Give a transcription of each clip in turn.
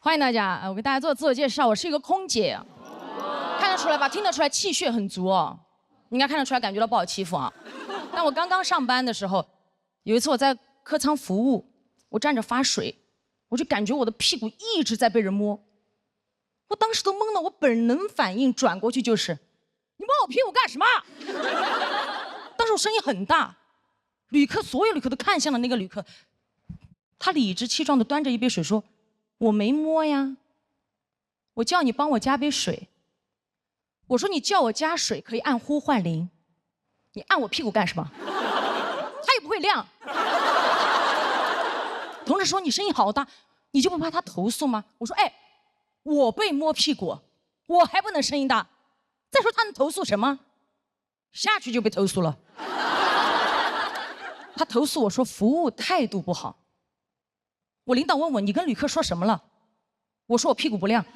欢迎大家，我给大家做自我介绍，我是一个空姐，看得出来吧？听得出来气血很足哦，应该看得出来，感觉到不好欺负啊。但我刚刚上班的时候，有一次我在客舱服务，我站着发水，我就感觉我的屁股一直在被人摸，我当时都懵了，我本能反应转过去就是，你摸我屁股干什么？当时我声音很大，所有旅客都看向了那个旅客，他理直气壮地端着一杯水说。我没摸呀，我叫你帮我加杯水。我说你叫我加水可以按呼唤铃，你按我屁股干什么？他也不会亮。同事说你声音好大，你就不怕他投诉吗？我说哎，我被摸屁股，我还不能声音大。再说他能投诉什么？下去就被投诉了。他投诉我说服务态度不好。我领导问我你跟旅客说什么了？我说我屁股不亮。领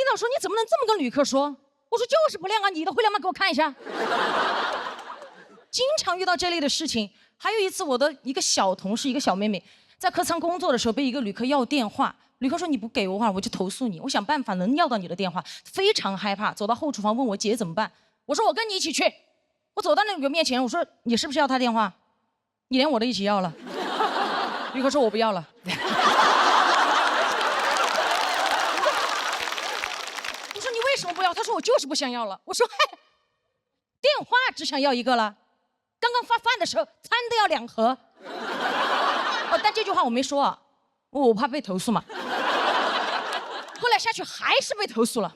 导说你怎么能这么跟旅客说？我说就是不亮啊，你的会亮吗？给我看一下。经常遇到这类的事情。还有一次我的一个小同事，一个小妹妹在客舱工作的时候被一个旅客要电话，旅客说你不给我话我就投诉你，我想办法能要到你的电话，非常害怕，走到后厨房问我姐怎么办。我说我跟你一起去，我走到那个面前，我说你是不是要他电话？你连我都一起要了。旅客说我不要了。我说你为什么不要？他说我就是不想要了。我说嗨，电话只想要一个了，刚刚发饭的时候餐都要2盒。但这句话我没说啊，我怕被投诉嘛。后来下去还是被投诉了，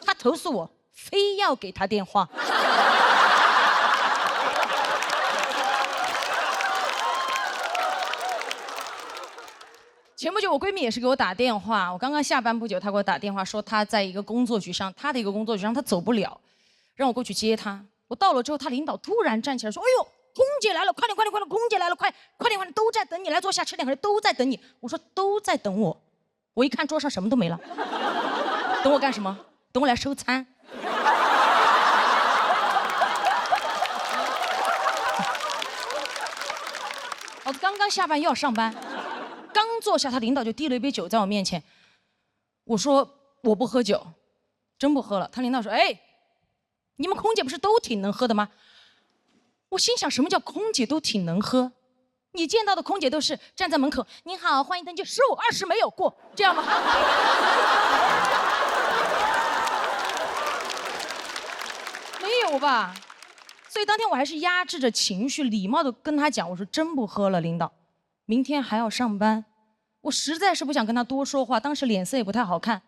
他投诉我。非要给他电话。前不久我闺蜜也是给我打电话，我刚刚下班不久，她给我打电话说她在一个工作局上，她的一个工作局上她走不了，让我过去接她。我到了之后，她领导突然站起来说：“哎呦，空姐来了，快点快点快点，空姐来了，快点快点，都在等你，来坐下吃点东西，都在等你。”我说都在等我，我一看桌上什么都没了，等我干什么？等我来收餐。我刚刚下班又要上班，刚坐下，他领导就递了一杯酒在我面前。我说我不喝酒，真不喝了。他领导说：“哎，你们空姐不是都挺能喝的吗？”我心想，什么叫空姐都挺能喝？你见到的空姐都是站在门口，您好，欢迎登机，15、20没有过，这样吗？没有吧？所以当天我还是压制着情绪，礼貌的跟他讲，我说真不喝了，领导，明天还要上班。我实在是不想跟他多说话，当时脸色也不太好看。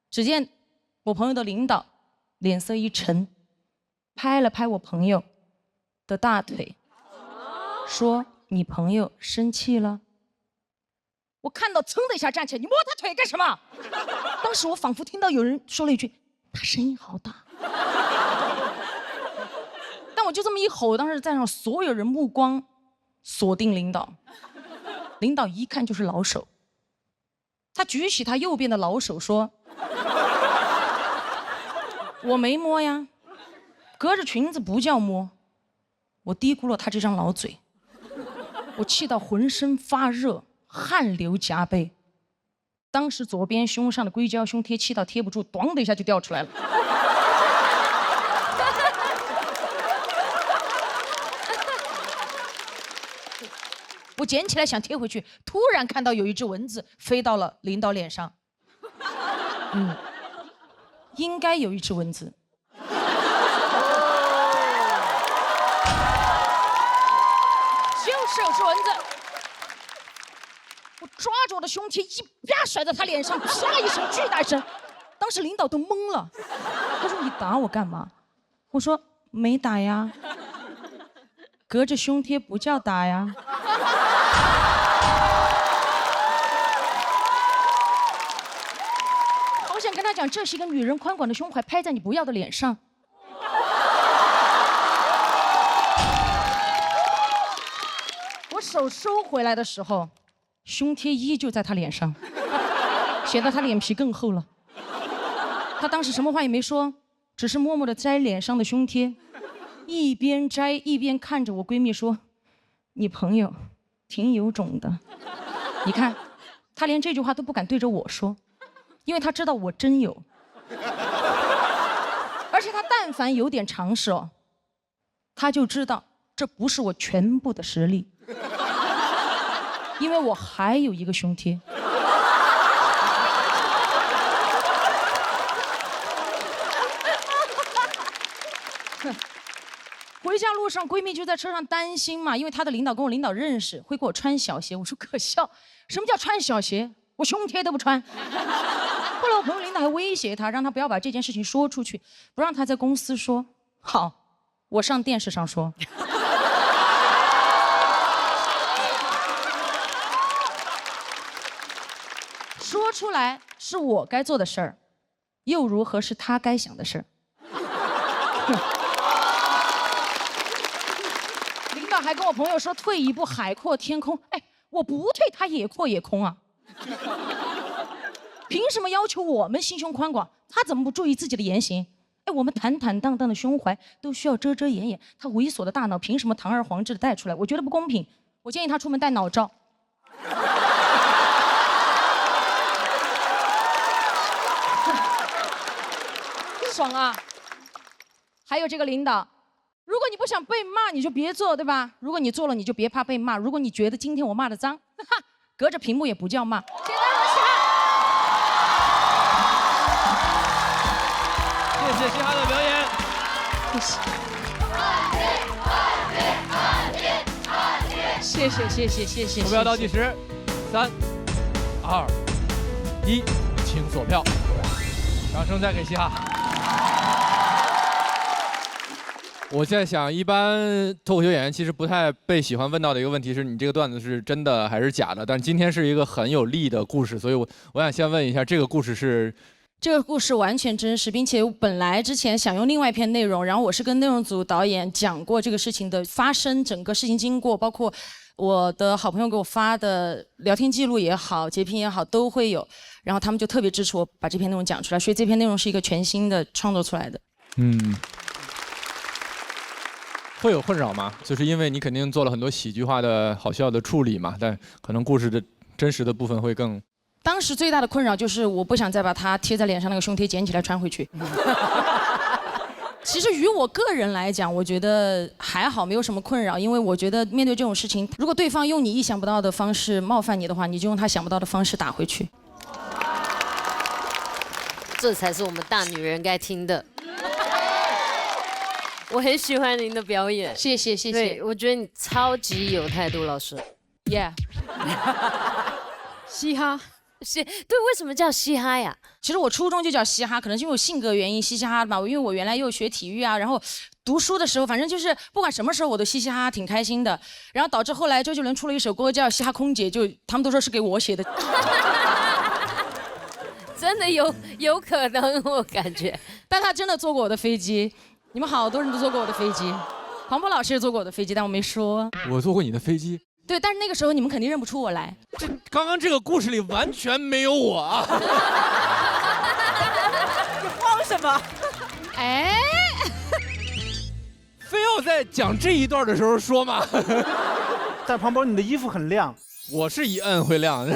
只见我朋友的领导脸色一沉，拍了拍我朋友的大腿，说：“你朋友生气了？”我看到噌的一下站起来，你摸他腿干什么？当时我仿佛听到有人说了一句：“他声音好大。”但我就这么一吼，当时在场所有人目光锁定领导，领导一看就是老手，他举起他右边的老手说：“我没摸呀，隔着裙子不叫摸。”我低估了他这张老嘴，我气到浑身发热，汗流浃背。当时左边胸上的硅胶胸贴气到贴不住，咣的一下就掉出来了。我捡起来想贴回去，突然看到有一只蚊子飞到了领导脸上。应该有一只蚊子。就是有只蚊子。我抓着我的胸贴一啪甩在他脸上，啪一声巨大一声，当时领导都懵了。他说：“你打我干嘛？”我说：“没打呀，隔着胸贴不叫打呀。”好想跟他讲，这是一个女人宽广的胸怀拍在你不要的脸上。我手收回来的时候，胸贴依旧在他脸上，显得他脸皮更厚了。他当时什么话也没说，只是默默地摘脸上的胸贴，一边摘一边看着我闺蜜说：“你朋友挺有种的。”你看，她连这句话都不敢对着我说，因为她知道我真有。而且她但凡有点常识哦，她就知道这不是我全部的实力，因为我还有一个胸贴。回家路上，闺蜜就在车上担心嘛，因为她的领导跟我领导认识，会给我穿小鞋。我说可笑，什么叫穿小鞋？我胸贴都不穿。后来我朋友领导还威胁她，让她不要把这件事情说出去，不让她在公司说。好，我上电视上说。说出来是我该做的事儿，又如何是她该想的事儿？领导还跟我朋友说退一步海阔天空，哎，我不退他也阔也空啊。凭什么要求我们心胸宽广，他怎么不注意自己的言行？哎，我们坦坦荡荡的胸怀都需要遮遮掩掩，他猥琐的大脑凭什么堂而皇之的带出来？我觉得不公平，我建议他出门带脑罩。爽啊！还有这个领导，如果你不想被骂，你就别做，对吧？如果你做了，你就别怕被骂。如果你觉得今天我骂的脏，哈，隔着屏幕也不叫骂。谢谢大家，谢谢嘻哈的表演，谢谢，谢谢。投票倒计时，3、2、1，请锁票。掌声再给嘻哈。我在想，一般脱口秀演员其实不太被喜欢问到的一个问题是你这个段子是真的还是假的？但是今天是一个很有力的故事，所以我想先问一下，这个故事是？这个故事完全真实，并且本来之前想用另外一篇内容，然后我是跟内容组导演讲过这个事情的发生，整个事情经过，包括我的好朋友给我发的聊天记录也好，截屏也好，都会有。然后他们就特别支持我把这篇内容讲出来，所以这篇内容是一个全新的创作出来的。会有困扰吗？就是因为你肯定做了很多喜剧化的好笑的处理嘛，但可能故事的真实的部分会更……当时最大的困扰就是我不想再把它贴在脸上那个胸贴捡起来穿回去。其实于我个人来讲，我觉得还好，没有什么困扰，因为我觉得面对这种事情，如果对方用你意想不到的方式冒犯你的话，你就用他想不到的方式打回去。这才是我们大女人该听的。我很喜欢您的表演，谢谢。对，我觉得你超级有态度，老师。Yeah 。嘻哈。对，为什么叫嘻哈呀？其实我初中就叫嘻哈，可能是因为我性格原因嘻哈嘛。因为我原来又学体育啊，然后读书的时候，反正就是不管什么时候我都嘻嘻哈哈，挺开心的。然后导致后来周杰伦出了一首歌叫《嘻哈空姐》，就他们都说是给我写的。真的有可能，我感觉。但他真的坐过我的飞机，你们好多人都坐过我的飞机，黄渤老师也坐过我的飞机，但我没说。我坐过你的飞机。对，但是那个时候你们肯定认不出我来。刚刚这个故事里完全没有我啊！你慌什么？哎，非要在讲这一段的时候说嘛。但庞博，你的衣服很亮。我是一摁会亮。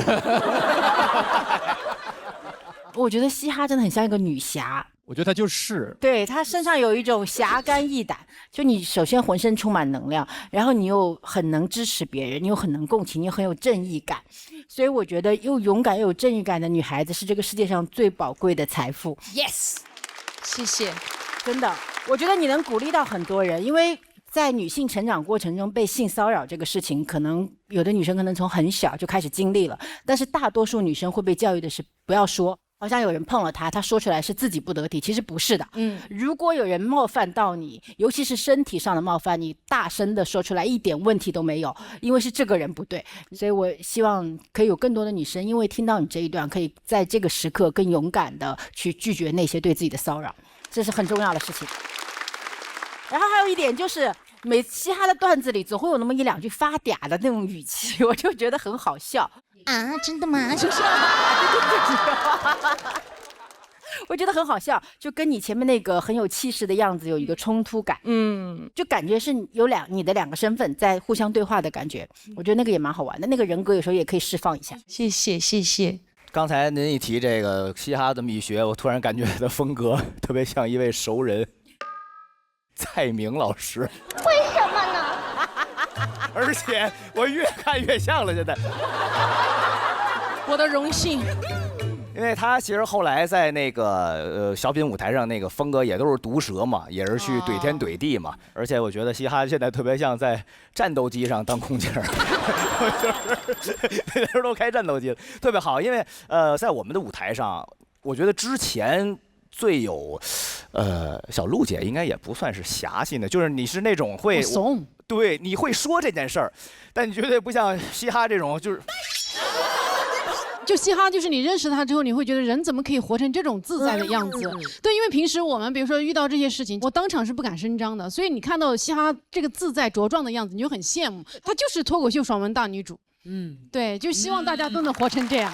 我觉得嘻哈真的很像一个女侠。我觉得她就是，对，她身上有一种侠肝义胆，就你首先浑身充满能量，然后你又很能支持别人，你又很能共情，你又很有正义感，所以我觉得又勇敢又有正义感的女孩子是这个世界上最宝贵的财富。 Yes， 谢谢。真的，我觉得你能鼓励到很多人，因为在女性成长过程中被性骚扰这个事情，可能有的女生可能从很小就开始经历了，但是大多数女生会被教育的是不要说，好像有人碰了她，她说出来是自己不得体，其实不是的。如果有人冒犯到你，尤其是身体上的冒犯，你大声的说出来一点问题都没有，因为是这个人不对。所以我希望可以有更多的女生，因为听到你这一段，可以在这个时刻更勇敢的去拒绝那些对自己的骚扰，这是很重要的事情。然后还有一点就是，每嘻哈的段子里总会有那么一两句发嗲的那种语气，我就觉得很好笑。啊，真的吗？就是我觉得很好笑，就跟你前面那个很有气势的样子有一个冲突感，就感觉是有你的两个身份在互相对话的感觉，我觉得那个也蛮好玩的，那个人格有时候也可以释放一下。谢谢谢谢。刚才您一提这个嘻哈的秘学，我突然感觉他的风格特别像一位熟人，蔡明老师。为什么呢？而且我越看越像了，现在。我的荣幸。因为他其实后来在那个小品舞台上那个风格也都是毒舌嘛，也是去怼天怼地嘛。而且我觉得嘻哈现在特别像在战斗机上当空姐儿，就是那时候都开战斗机了，特别好。因为在我们的舞台上，我觉得之前最有小陆姐应该也不算是侠性的，就是你是那种会怂，对，你会说这件事儿，但你绝对不像嘻哈这种就是。就嘻哈，就是你认识他之后，你会觉得人怎么可以活成这种自在的样子？对，因为平时我们比如说遇到这些事情，我当场是不敢声张的，所以你看到嘻哈这个自在茁壮的样子，你就很羡慕。她就是脱口秀爽文大女主，对，就希望大家都能活成这样。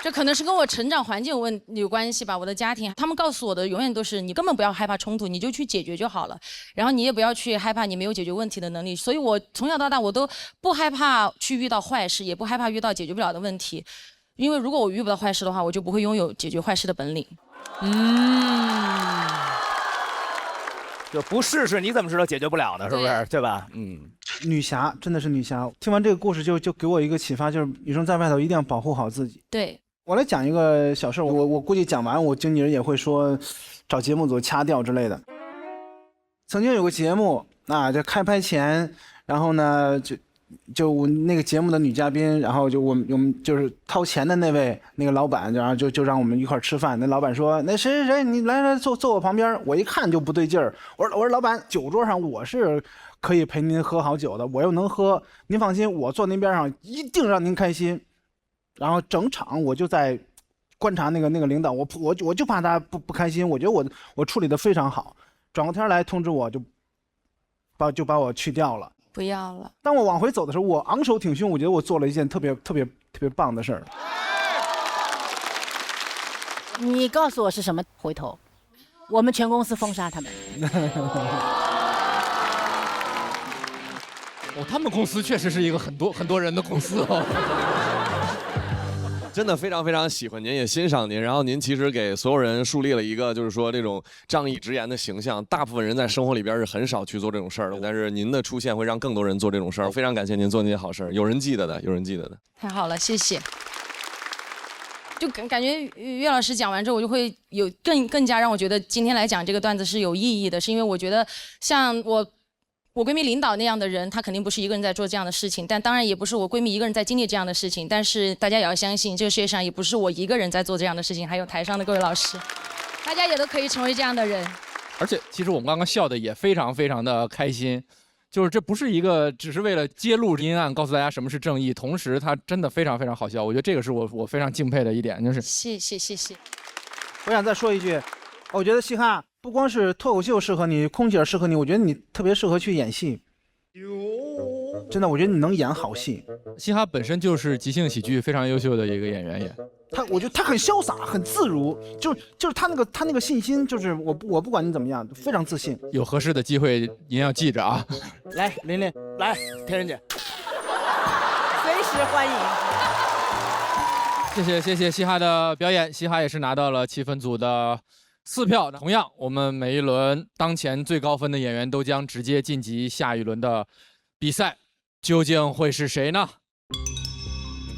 这可能是跟我成长环境有关系吧。我的家庭，他们告诉我的永远都是你根本不要害怕冲突，你就去解决就好了。然后你也不要去害怕你没有解决问题的能力。所以我从小到大我都不害怕去遇到坏事，也不害怕遇到解决不了的问题。因为如果我遇不到坏事的话，我就不会拥有解决坏事的本领。就不试试你怎么知道解决不了呢？是不是？对吧？女侠真的是女侠。听完这个故事就给我一个启发，就是女生在外头一定要保护好自己。对。我来讲一个小事，我估计讲完，我经纪人也会说找节目组掐掉之类的。曾经有个节目啊，就开拍前，然后呢就我那个节目的女嘉宾，然后就我们就是掏钱的那个老板，然后就让我们一块吃饭。那老板说：“那谁，你来坐我旁边。”我一看就不对劲儿，我说老板，酒桌上我是可以陪您喝好酒的，我又能喝，您放心，我坐您边上一定让您开心。然后整场我就在观察那个领导，我就怕他不开心，我觉得我处理的非常好。转过天来通知我就把我去掉了。不要了。当我往回走的时候，我昂首挺胸，我觉得我做了一件特别棒的事儿。你告诉我是什么？回头，我们全公司封杀他们。他们公司确实是一个很多人的公司哦。真的非常非常喜欢您，也欣赏您。然后您其实给所有人树立了一个，就是说这种仗义直言的形象。大部分人在生活里边是很少去做这种事儿的，但是您的出现会让更多人做这种事儿。非常感谢您做那些好事儿，有人记得的，有人记得的。太好了，谢谢。就感觉岳老师讲完之后，我就会有更加让我觉得今天来讲这个段子是有意义的，是因为我觉得像我闺蜜领导那样的人，她肯定不是一个人在做这样的事情，但当然也不是我闺蜜一个人在经历这样的事情。但是大家也要相信，这个世界上也不是我一个人在做这样的事情，还有台上的各位老师，大家也都可以成为这样的人。而且其实我们刚刚笑的也非常非常的开心，就是这不是一个只是为了揭露阴暗，告诉大家什么是正义，同时它真的非常非常好笑。我觉得这个是我非常敬佩的一点，就是谢谢。我想再说一句，我觉得嘻哈不光是脱口秀适合你，空姐适合你，我觉得你特别适合去演戏。真的，我觉得你能演好戏。嘻哈本身就是即兴喜剧非常优秀的一个演员也。我觉得他很潇洒，很自如，就是他那个信心，就是我不管你怎么样，非常自信。有合适的机会您要记着啊。来，琳琳，来，天人姐，随时欢迎。谢谢嘻哈的表演，嘻哈也是拿到了气氛组的4票。同样，我们每一轮当前最高分的演员都将直接晋级下一轮的比赛，究竟会是谁呢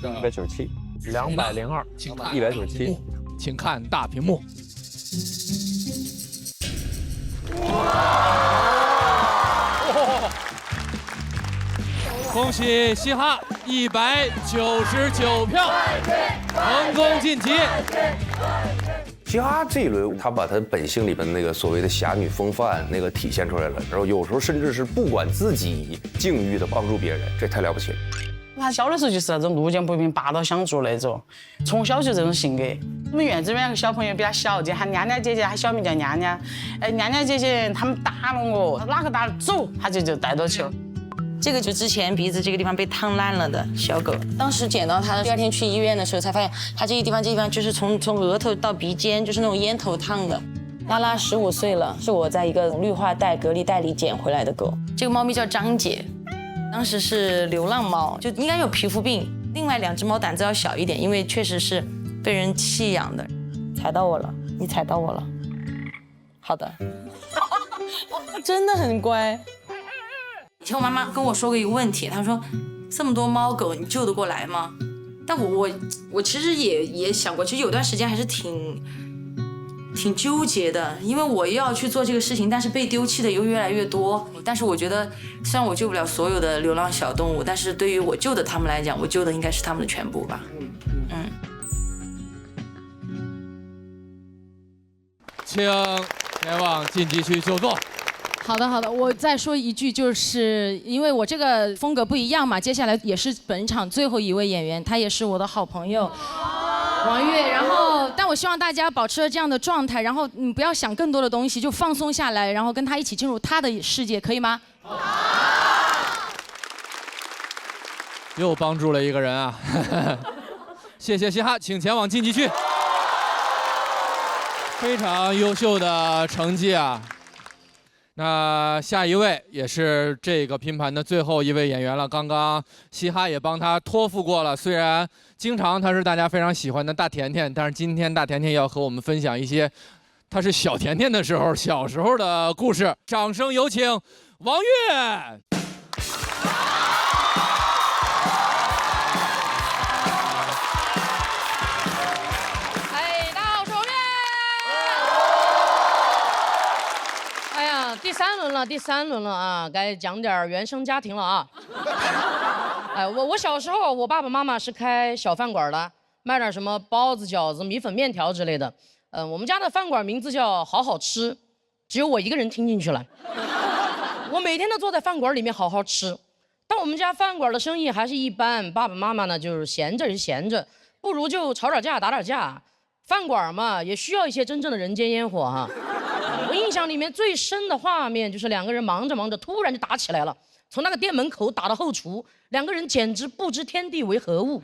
？197、202、197，请看大屏幕。恭喜嘻哈199票，成功晋级。嘻哈这一轮，他把他本性里边那个所谓的侠女风范那个体现出来了，然后有时候甚至是不管自己境遇的帮助别人，这太了不起了。他小的时候就是那种路见不平拔刀相助那种，从小就这种性格。我们院子里面有个小朋友比他小，就喊娘娘姐姐，他小名叫娘娘。娘娘姐姐他们打了我，哪个打了走，他就带到球。这个就之前鼻子这个地方被烫烂了的小狗，当时捡到它的，第二天去医院的时候才发现，它这个地方就是从额头到鼻尖，就是那种烟头烫的。拉拉15岁了，是我在一个绿化带隔离带里捡回来的狗。这个猫咪叫张姐，当时是流浪猫，就应该有皮肤病。另外2只猫胆子要小一点，因为确实是被人弃养的。踩到我了，你踩到我了。好的，真的很乖。以前我妈妈跟我说过一个问题，她说这么多猫狗你救得过来吗？但我其实也想过，其实有段时间还是挺纠结的，因为我要去做这个事情，但是被丢弃的又越来越多。但是我觉得，虽然我救不了所有的流浪小动物，但是对于我救的他们来讲，我救的应该是他们的全部吧。请前往晋级区就坐。好的，我再说一句，就是因为我这个风格不一样嘛，接下来也是本场最后一位演员，他也是我的好朋友王悦。然后，但我希望大家保持这样的状态，然后你不要想更多的东西，就放松下来，然后跟他一起进入他的世界，可以吗？又帮助了一个人啊！谢谢嘻哈，请前往晋级区。非常优秀的成绩啊！那下一位也是这个拼盘的最后一位演员了。刚刚嘻哈也帮他托付过了，虽然经常他是大家非常喜欢的大甜甜，但是今天大甜甜要和我们分享一些他是小甜甜的时候小时候的故事。掌声有请王悦。第三轮了啊，该讲点原生家庭了啊。哎，我小时候，我爸爸妈妈是开小饭馆的，卖点什么包子、饺子、米粉、面条之类的。我们家的饭馆名字叫好好吃，只有我一个人听进去了。我每天都坐在饭馆里面好好吃，但我们家饭馆的生意还是一般，爸爸妈妈呢就是闲着是闲着，不如就吵点架打点架。饭馆嘛，也需要一些真正的人间烟火哈。我印象里面最深的画面就是2个人忙着忙着，突然就打起来了，从那个店门口打到后厨，2个人简直不知天地为何物。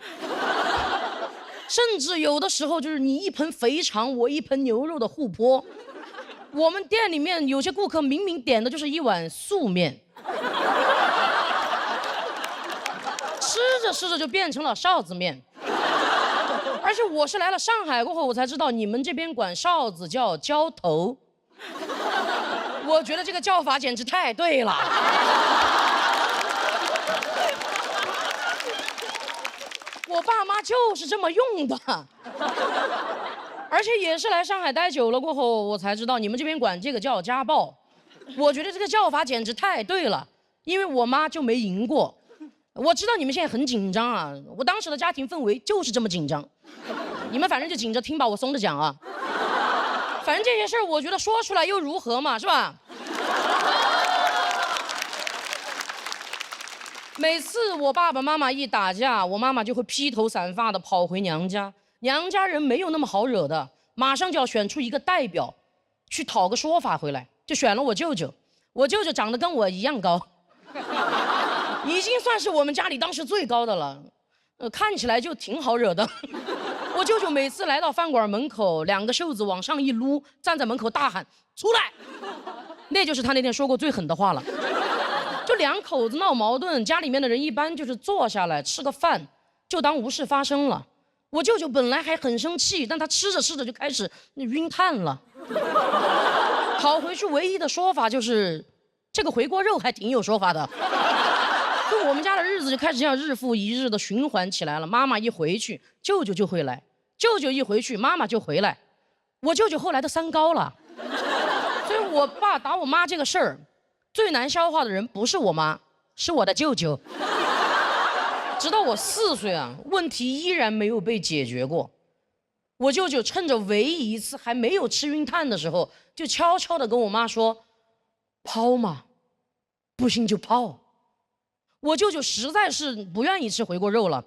甚至有的时候就是你一盆肥肠，我一盆牛肉的互泼。我们店里面有些顾客明明点的就是一碗素面，吃着吃着就变成了臊子面。而且我是来了上海过后，我才知道你们这边管臊子叫浇头。我觉得这个叫法简直太对了。我爸妈就是这么用的，而且也是来上海待久了过后，我才知道你们这边管这个叫家暴。我觉得这个叫法简直太对了，因为我妈就没赢过。我知道你们现在很紧张啊，我当时的家庭氛围就是这么紧张。你们反正就紧着听吧，我松着讲啊。反正这些事儿，我觉得说出来又如何嘛，是吧？每次我爸爸妈妈一打架，我妈妈就会披头散发的跑回娘家。娘家人没有那么好惹的，马上就要选出一个代表，去讨个说法回来，就选了我舅舅。我舅舅长得跟我一样高，已经算是我们家里当时最高的了，看起来就挺好惹的。我舅舅每次来到饭馆门口，2个袖子往上一撸，站在门口大喊出来，那就是他那天说过最狠的话了。就2口子闹矛盾，家里面的人一般就是坐下来吃个饭，就当无事发生了。我舅舅本来还很生气，但他吃着吃着就开始晕碳了。跑回去唯一的说法就是这个回锅肉还挺有说法的。就我们家的日子就开始这样日复一日的循环起来了。妈妈一回去，舅舅就会来；舅舅一回去，妈妈就回来。我舅舅后来都3高了，所以我爸打我妈这个事儿，最难消化的人不是我妈，是我的舅舅。直到我4岁啊，问题依然没有被解决过。我舅舅趁着唯一一次还没有吃晕碳的时候，就悄悄地跟我妈说：“抛嘛，不行就抛。”我舅舅实在是不愿意吃回锅肉了，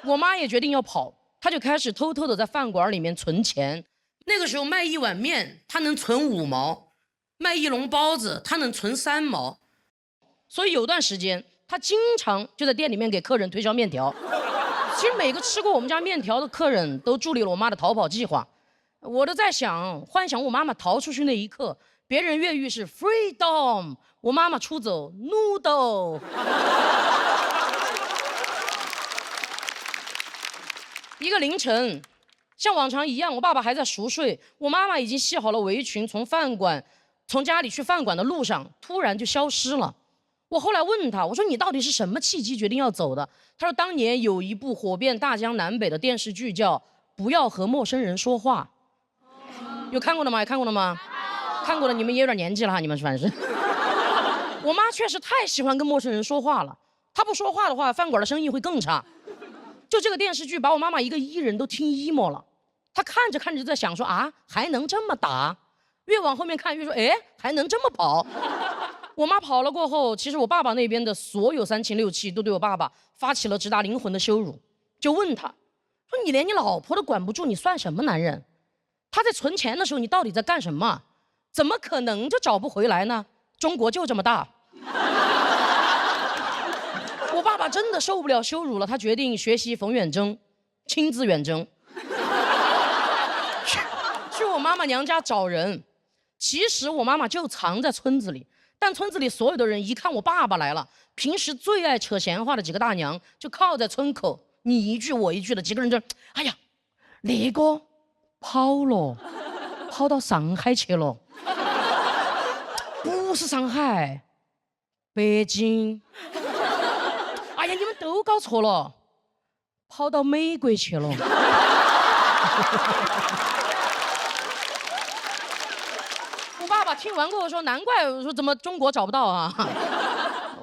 我妈也决定要跑，她就开始偷偷的在饭馆里面存钱。那个时候卖1碗面，她能存5毛；卖1笼包子，她能存3毛。所以有段时间他经常就在店里面给客人推销面条。其实每个吃过我们家面条的客人都助力了我妈的逃跑计划。我都在想，幻想我妈妈逃出去那一刻，别人越狱是 freedom， 我妈妈出走 noodle。一个凌晨，像往常一样，我爸爸还在熟睡，我妈妈已经系好了围裙，从家里去饭馆的路上，突然就消失了。我后来问他，我说你到底是什么契机决定要走的？他说当年有一部火遍大江南北的电视剧叫《不要和陌生人说话》，有看过的吗？有看过的吗？看过的你们也有点年纪了哈，你们反正。我妈确实太喜欢跟陌生人说话了，她不说话的话，饭馆的生意会更差。就这个电视剧把我妈妈一个艺人都听 emo 了，她看着看着就在想说啊，还能这么打？越往后面看越说，哎，还能这么跑？我妈跑了过后，其实我爸爸那边的所有3亲6戚都对我爸爸发起了直达灵魂的羞辱，就问他说：“你连你老婆都管不住，你算什么男人？他在存钱的时候，你到底在干什么？怎么可能就找不回来呢？中国就这么大。”我爸爸真的受不了羞辱了，他决定学习冯远征，亲自远征，去我妈妈娘家找人。其实我妈妈就藏在村子里。但村子里所有的人一看我爸爸来了，平时最爱扯闲话的几个大娘就靠在村口，你一句我一句的，几个人就，哎呀，那个跑了，跑到上海去了，不是上海，北京。哎呀，你们都搞错了，跑到美国去了。爸爸听完过后说：“难怪我说怎么中国找不到啊！”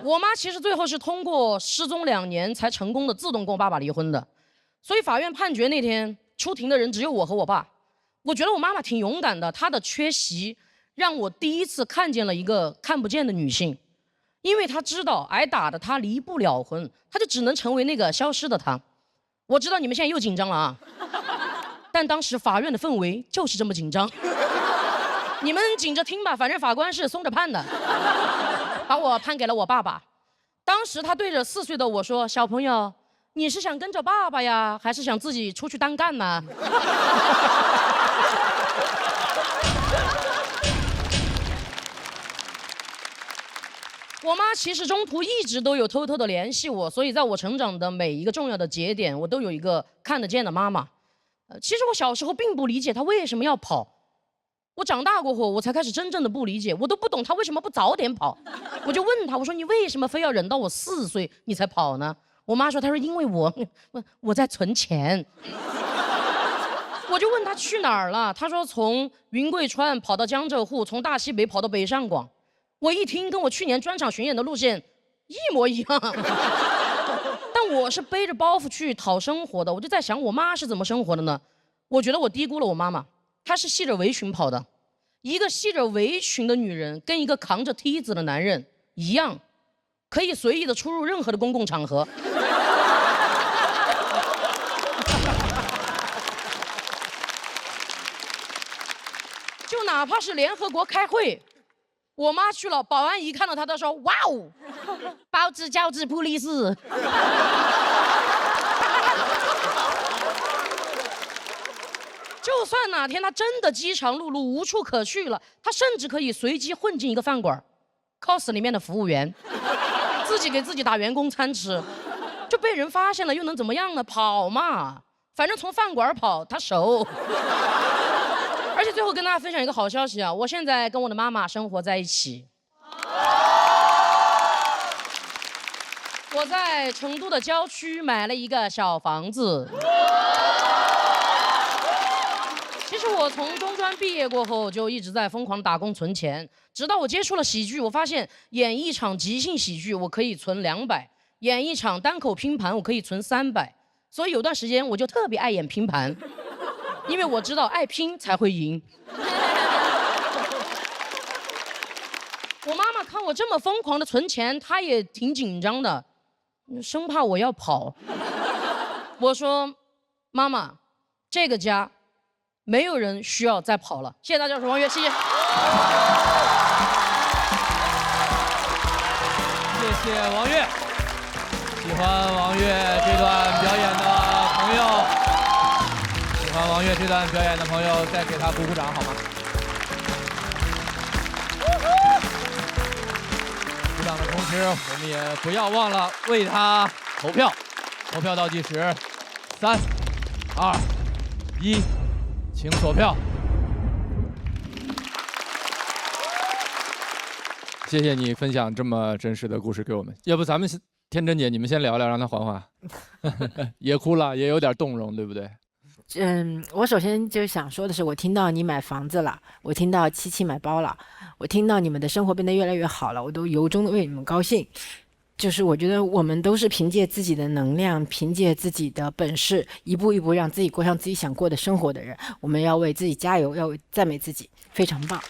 我妈其实最后是通过失踪2年才成功的自动跟我爸爸离婚的，所以法院判决那天出庭的人只有我和我爸。我觉得我妈妈挺勇敢的，她的缺席让我第一次看见了一个看不见的女性，因为她知道挨打的她离不了婚，她就只能成为那个消失的她。我知道你们现在又紧张了啊，但当时法院的氛围就是这么紧张。你们紧着听吧，反正法官是松着判的，把我判给了我爸爸。当时他对着4岁的我说：“小朋友，你是想跟着爸爸呀，还是想自己出去单干呢？”我妈其实中途一直都有偷偷的联系我，所以在我成长的每一个重要的节点，我都有一个看得见的妈妈。其实我小时候并不理解她为什么要跑。我长大过后，我才开始真正的不理解，我都不懂他为什么不早点跑。我就问他，我说你为什么非要忍到我4岁你才跑呢？我妈说，她说因为我在存钱。我就问他去哪儿了，他说从云贵川跑到江浙沪，从大西北跑到北上广。我一听跟我去年专场巡演的路线一模一样。但我是背着包袱去讨生活的，我就在想我妈是怎么生活的呢？我觉得我低估了我妈妈。她是系着围裙跑的，一个系着围裙的女人跟一个扛着梯子的男人一样，可以随意的出入任何的公共场合。就哪怕是联合国开会，我妈去了，保安一看到她都说：“哇哦，包子饺子普利斯。”就算哪天他真的饥肠辘辘无处可去了，他甚至可以随机混进一个饭馆 ，cos 里面的服务员，自己给自己打员工餐吃，就被人发现了又能怎么样呢？跑嘛，反正从饭馆跑他熟。而且最后跟大家分享一个好消息啊，我现在跟我的妈妈生活在一起。我在成都的郊区买了一个小房子。其实我从中专毕业过后，就一直在疯狂打工存钱，直到我接触了喜剧，我发现演一场即兴喜剧我可以存200，演一场单口拼盘我可以存300，所以有段时间我就特别爱演拼盘，因为我知道爱拼才会赢。我妈妈看我这么疯狂的存钱，她也挺紧张的，生怕我要跑。我说：“妈妈，这个家没有人需要再跑了。”谢谢大家，我是王悦，谢谢。谢王悦。喜欢王悦这段表演的朋友，喜欢王悦这段表演的朋友，再给他鼓鼓掌好吗？鼓掌的同时，我们也不要忘了为他投票。投票倒计时，3、2、1，请锁票。谢谢你分享这么真实的故事给我们。要不咱们天真姐，你们先聊聊，让她缓缓。也哭了，也有点动容，对不对？我首先就想说的是，我听到你买房子了，我听到七七买包了，我听到你们的生活变得越来越好了，我都由衷的为你们高兴。就是我觉得我们都是凭借自己的能量，凭借自己的本事，一步一步让自己过上自己想过的生活的人。我们要为自己加油，要赞美自己，非常棒。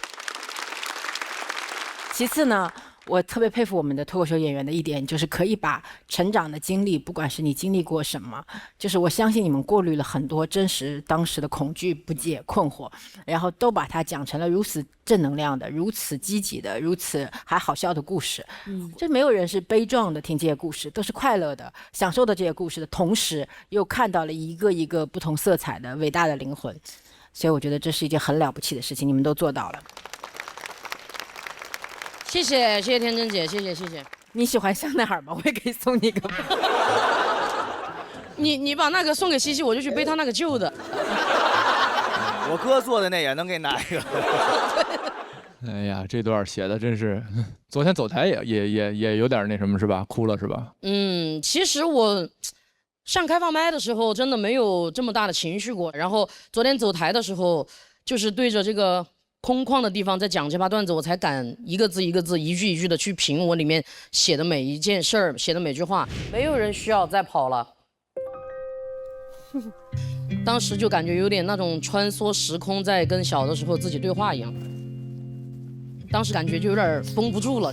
其次呢，我特别佩服我们的脱口秀演员的一点，就是可以把成长的经历，不管是你经历过什么，就是我相信你们过滤了很多真实当时的恐惧、不解、困惑，然后都把它讲成了如此正能量的、如此积极的、如此还好笑的故事。这没有人是悲壮的听这些故事，都是快乐的、享受的这些故事的同时，又看到了一个一个不同色彩的伟大的灵魂。所以我觉得这是一件很了不起的事情，你们都做到了。谢谢天真姐，谢谢。你喜欢香奈儿吗？我也可以送你一个。你把那个送给西西，我就去背他那个旧的。我哥做的那也能给你拿一个。哎呀，这段写的真是，昨天走台也有点那什么是吧？哭了是吧？其实我上开放麦的时候真的没有这么大的情绪过，然后昨天走台的时候，就是对着这个空旷的地方在讲这把段子，我才敢一个字一个字、一句一句的去评我里面写的每一件事儿、写的每句话。没有人需要再跑了。当时就感觉有点那种穿梭时空，在跟小的时候自己对话一样。当时感觉就有点绷不住了。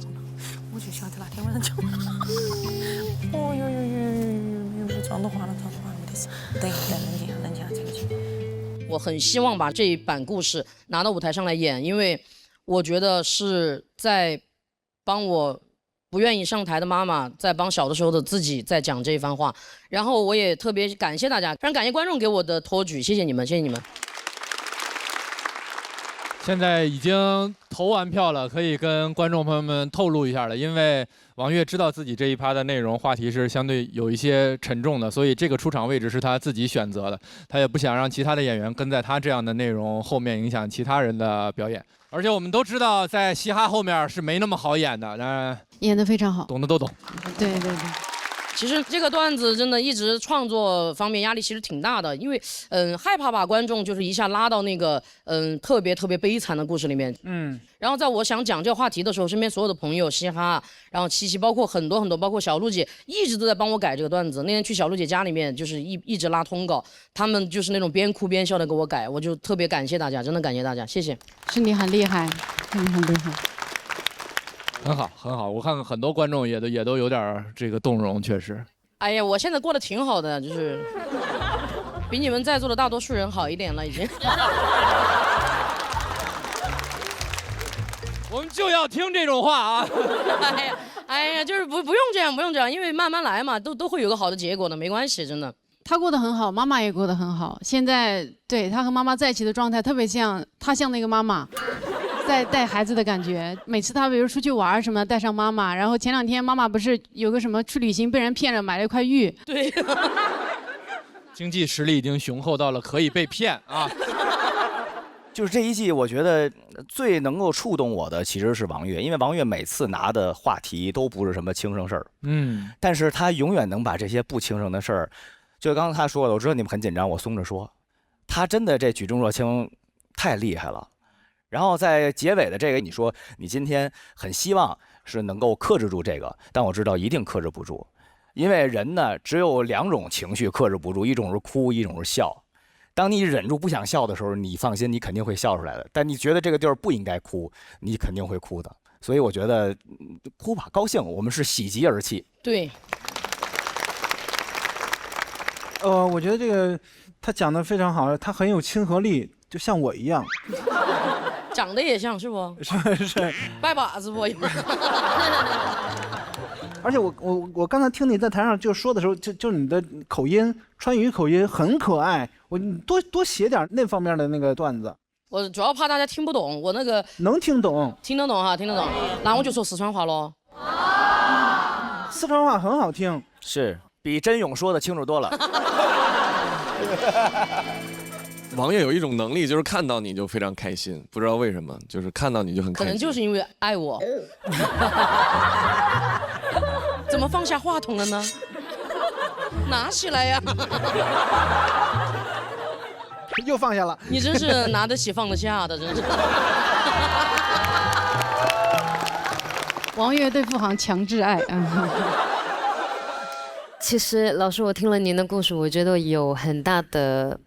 我就晓得那天晚上就，哦哟，妆都化了，没得事。等冷静下才去。我很希望把这一版故事拿到舞台上来演，因为我觉得是在帮我不愿意上台的妈妈，在帮小的时候的自己在讲这一番话。然后我也特别感谢大家，非常感谢观众给我的托举，谢谢你们，谢谢你们。现在已经投完票了，可以跟观众朋友们透露一下了。因为王悦知道自己这一趴的内容话题是相对有一些沉重的，所以这个出场位置是他自己选择的。他也不想让其他的演员跟在他这样的内容后面影响其他人的表演。而且我们都知道，在嘻哈后面是没那么好演的。当然，演得非常好，懂的都懂。对。其实这个段子真的一直创作方面压力其实挺大的，因为害怕把观众就是一下拉到那个特别悲惨的故事里面。然后在我想讲这个话题的时候，身边所有的朋友嘻哈，然后七七，包括很多包括小璐姐，一直都在帮我改这个段子。那天去小璐姐家里面，就是一直拉通稿，他们就是那种边哭边笑的给我改，我就特别感谢大家，真的感谢大家，谢谢。是你很厉害，你很厉害。很好，我看很多观众也都有点这个动容，确实。哎呀，我现在过得挺好的，就是比你们在座的大多数人好一点了，已经。我们就要听这种话啊！哎呀，就是不用这样，因为慢慢来嘛，都会有个好的结果的，没关系，真的。他过得很好，妈妈也过得很好。现在对他和妈妈在一起的状态，特别像他像那个妈妈。在带孩子的感觉，每次他比如出去玩什么，带上妈妈。然后前2天妈妈不是有个什么去旅行被人骗了，买了一块玉。对，经济实力已经雄厚到了可以被骗啊。就是这一季，我觉得最能够触动我的其实是王悦，因为王悦每次拿的话题都不是什么轻声事儿，但是他永远能把这些不轻声的事儿，就刚刚他说的，我知道你们很紧张，我松着说，他真的这举重若轻，太厉害了。然后在结尾的这个，你说你今天很希望是能够克制住这个，但我知道一定克制不住，因为人呢只有2种情绪克制不住，一种是哭，一种是笑。当你忍住不想笑的时候，你放心，你肯定会笑出来的。但你觉得这个地儿不应该哭，你肯定会哭的。所以我觉得哭吧，高兴，我们是喜极而泣。对。我觉得这个他讲的非常好，他很有亲和力，就像我一样。长得也像是不？是。拜把子不？而且我刚才听你在台上就说的时候，就你的口音，川渝口音很可爱，你多写点那方面的那个段子。我主要怕大家听不懂，我那个能听懂，听得懂哈，听得懂。那我就说四川话喽。四川话很好听，是比真勇说的清楚多了。王悦有一种能力，就是看到你就非常开心，不知道为什么，就是看到你就很开心。可能就是因为爱我。怎么放下话筒了呢？拿起来呀！又放下了。你真是拿得起放得下的，真是。王悦对付航强制爱。其实老师，我听了您的故事，我觉得有很大的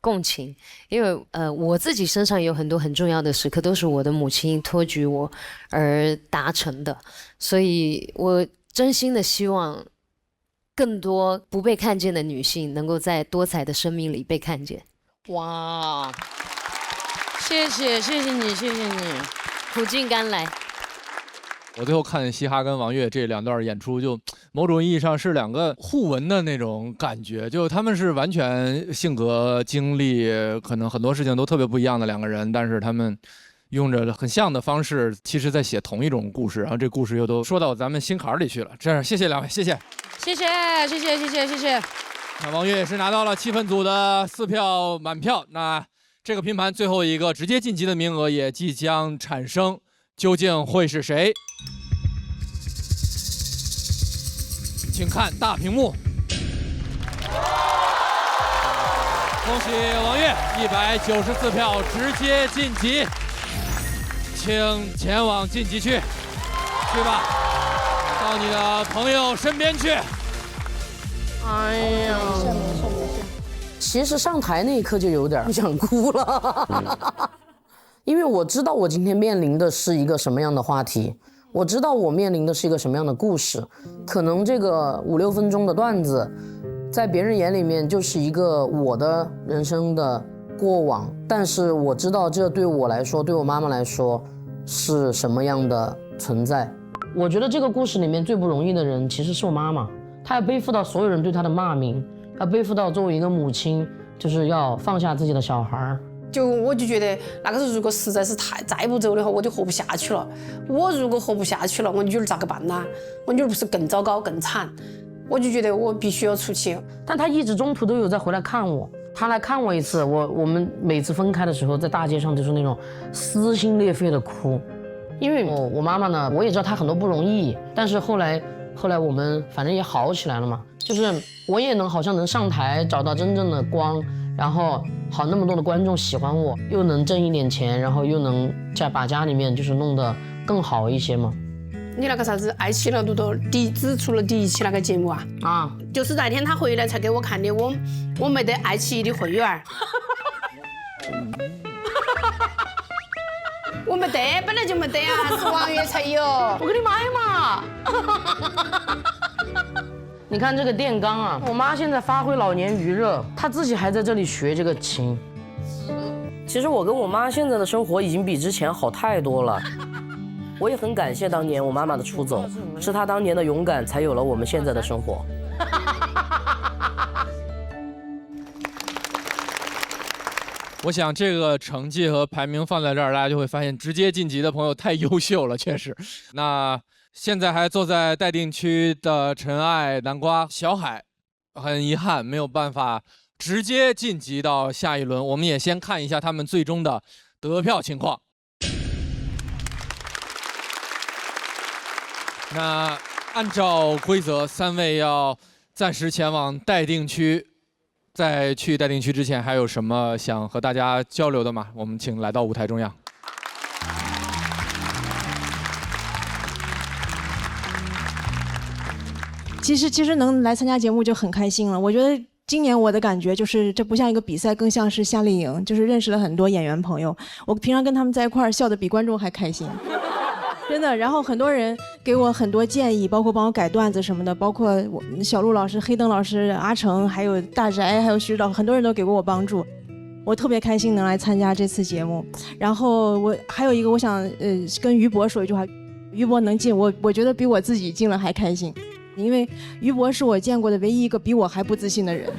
共情，因为我自己身上有很多很重要的时刻，都是我的母亲托举我而达成的，所以我真心的希望更多不被看见的女性能够在多彩的生命里被看见。哇，谢谢你，谢谢你，苦尽甘来。我最后看嘻哈跟王悦这2段演出，就某种意义上是2个互文的那种感觉，就他们是完全性格、经历，可能很多事情都特别不一样的2个人，但是他们用着很像的方式，其实在写同一种故事，然后这故事又都说到咱们心坎里去了。这样，谢谢2位，谢谢，谢谢。那王悦也是拿到了气氛组的4票满票，那这个拼盘最后一个直接晋级的名额也即将产生，究竟会是谁？请看大屏幕。恭喜王悦194票直接晋级，请前往晋级区，去吧，到你的朋友身边去。哎呀，没事。其实上台那一刻就有点想哭了，因为我知道我今天面临的是一个什么样的话题，我知道我面临的是一个什么样的故事。可能这个5、6分钟的段子，在别人眼里面就是一个我的人生的过往，但是我知道这对我来说，对我妈妈来说是什么样的存在。我觉得这个故事里面最不容易的人其实是我妈妈，她要背负到所有人对她的骂名，要背负到作为一个母亲，就是要放下自己的小孩。我就觉得那个时候如果实在是再不走的话，我就活不下去了。我如果活不下去了，我女儿咋个办呢？我女儿不是更糟糕更惨？我就觉得我必须要出去。但她一直中途都有在回来看我，她来看我一次，我们每次分开的时候，在大街上就是那种撕心裂肺的哭。因为我妈妈呢，我也知道她很多不容易，但是后来我们反正也好起来了嘛，就是我也好像能上台找到真正的光，然后好那么多的观众喜欢我，又能挣一点钱，然后又能把家里面就是弄得更好一些嘛。你那个啥子爱奇艺录到只出了第1期那个节目啊？就是那天他回来才给我看的，我没得爱奇艺的会员。我没得，本来就没得啊，是王悦才有。我给你买嘛。你看这个电钢啊，我妈现在发挥老年余热，她自己还在这里学这个琴。其实我跟我妈现在的生活已经比之前好太多了。我也很感谢当年我妈妈的出走，是她当年的勇敢，才有了我们现在的生活。我想这个成绩和排名放在这儿，大家就会发现直接晋级的朋友太优秀了，确实。那现在还坐在待定区的陈爱、南瓜、小海，很遗憾没有办法直接晋级到下一轮。我们也先看一下他们最终的得票情况。那按照规则，3位要暂时前往待定区。在去待定区之前，还有什么想和大家交流的吗？我们请来到舞台中央。其实能来参加节目就很开心了。我觉得今年我的感觉就是，这不像一个比赛，更像是夏令营，就是认识了很多演员朋友。我平常跟他们在一块儿笑得比观众还开心。真的，然后很多人给我很多建议，包括帮我改段子什么的，包括小陆老师、黑灯老师、阿成，还有大宅，还有徐指导，很多人都给过我帮助。我特别开心能来参加这次节目。然后我还有一个，我想跟于博说一句话，于博能进，我觉得比我自己进了还开心。因为于博是我见过的唯一一个比我还不自信的人。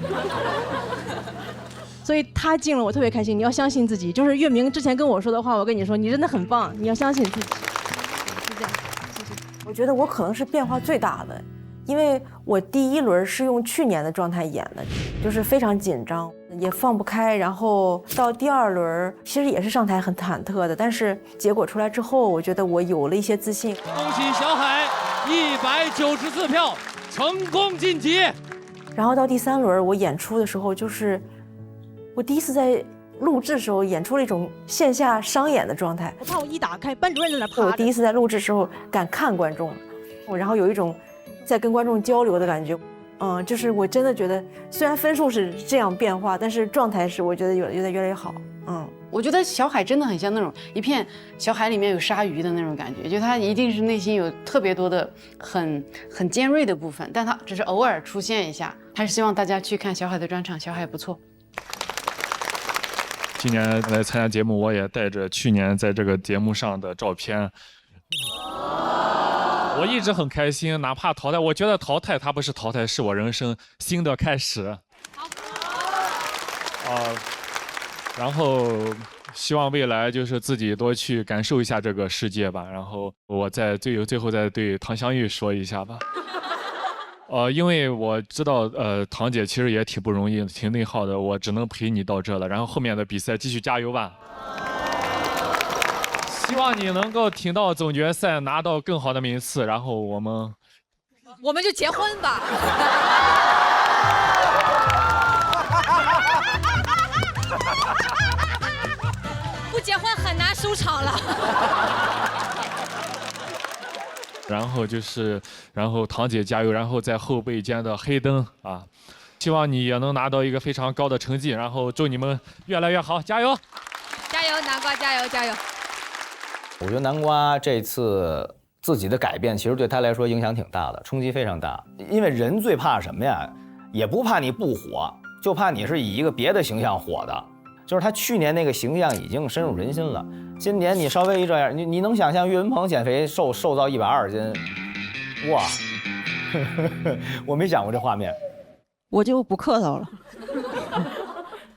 所以他进了，我特别开心。你要相信自己，就是岳明之前跟我说的话，我跟你说，你真的很棒，你要相信自己。是这样，谢谢。我觉得我可能是变化最大的，因为我第一轮是用去年的状态演的，就是非常紧张，也放不开。然后到第2轮，其实也是上台很忐忑的，但是结果出来之后，我觉得我有了一些自信。恭喜小海194票，成功晋级。然后到第3轮，我演出的时候，就是我第一次在录制的时候演出了一种线下商演的状态。我怕我一打开，班主任在那趴着。我第一次在录制的时候敢看观众，然后有一种在跟观众交流的感觉。就是我真的觉得，虽然分数是这样变化，但是状态是我觉得有点越来越好。我觉得小海真的很像那种一片小海里面有鲨鱼的那种感觉，就他一定是内心有特别多的很尖锐的部分，但他只是偶尔出现一下。还是希望大家去看小海的专场，小海不错。今年来参加节目，我也带着去年在这个节目上的照片。我一直很开心，哪怕淘汰，我觉得淘汰它不是淘汰，是我人生新的开始。然后希望未来就是自己多去感受一下这个世界吧。然后我再最后再对唐湘玉说一下吧。因为我知道唐姐其实也挺不容易，挺内耗的，我只能陪你到这了。然后后面的比赛继续加油吧。希望你能够挺到总决赛，拿到更好的名次，然后我们就结婚吧。不结婚很难收场了。然后唐姐加油，然后在后备间的黑灯啊，希望你也能拿到一个非常高的成绩，然后祝你们越来越好，加油！加油，南瓜，加油，加油！我觉得南瓜这次自己的改变，其实对他来说影响挺大的，冲击非常大。因为人最怕什么呀？也不怕你不火，就怕你是以一个别的形象火的。就是他去年那个形象已经深入人心了，今年你稍微一这样，你能想象岳云鹏减肥瘦到120斤？哇，我没想过这画面。我就不客套了。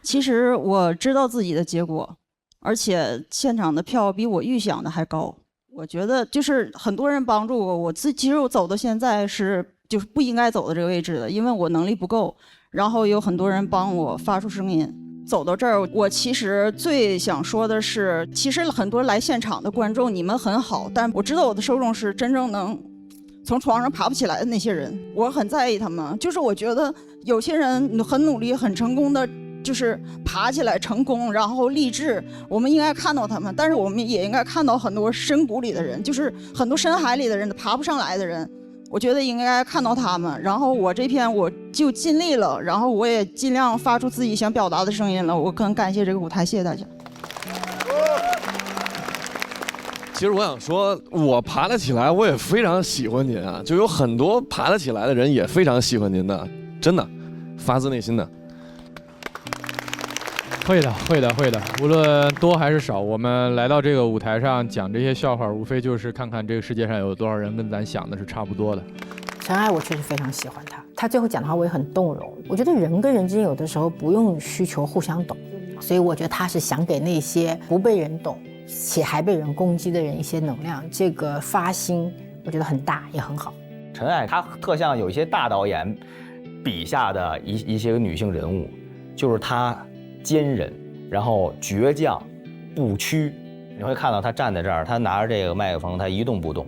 其实我知道自己的结果，而且现场的票比我预想的还高。我觉得就是很多人帮助我，其实我走到现在就是不应该走到这个位置的，因为我能力不够。然后有很多人帮我发出声音，走到这儿，我其实最想说的是，其实很多来现场的观众你们很好，但我知道我的受众是真正能从床上爬不起来的那些人，我很在意他们。就是我觉得有些人很努力很成功的就是爬起来成功，然后励志，我们应该看到他们，但是我们也应该看到很多深谷里的人，就是很多深海里的人，爬不上来的人，我觉得应该看到他们。然后我这篇我就尽力了，然后我也尽量发出自己想表达的声音了。我很感谢这个舞台，谢谢大家。其实我想说，我爬得起来，我也非常喜欢您啊，就有很多爬得起来的人也非常喜欢您的，真的，发自内心的。会的，会的，会的。无论多还是少，我们来到这个舞台上讲这些笑话，无非就是看看这个世界上有多少人跟咱想的是差不多的。陈爱，我确实非常喜欢他，他最后讲的话我也很动容。我觉得人跟人之间有的时候不用需求互相懂，所以我觉得他是想给那些不被人懂且还被人攻击的人一些能量，这个发心我觉得很大也很好。陈爱她特像有一些大导演笔下的一些女性人物，就是她坚韧，然后倔强，不屈。你会看到她站在这儿，她拿着这个麦克风，她一动不动，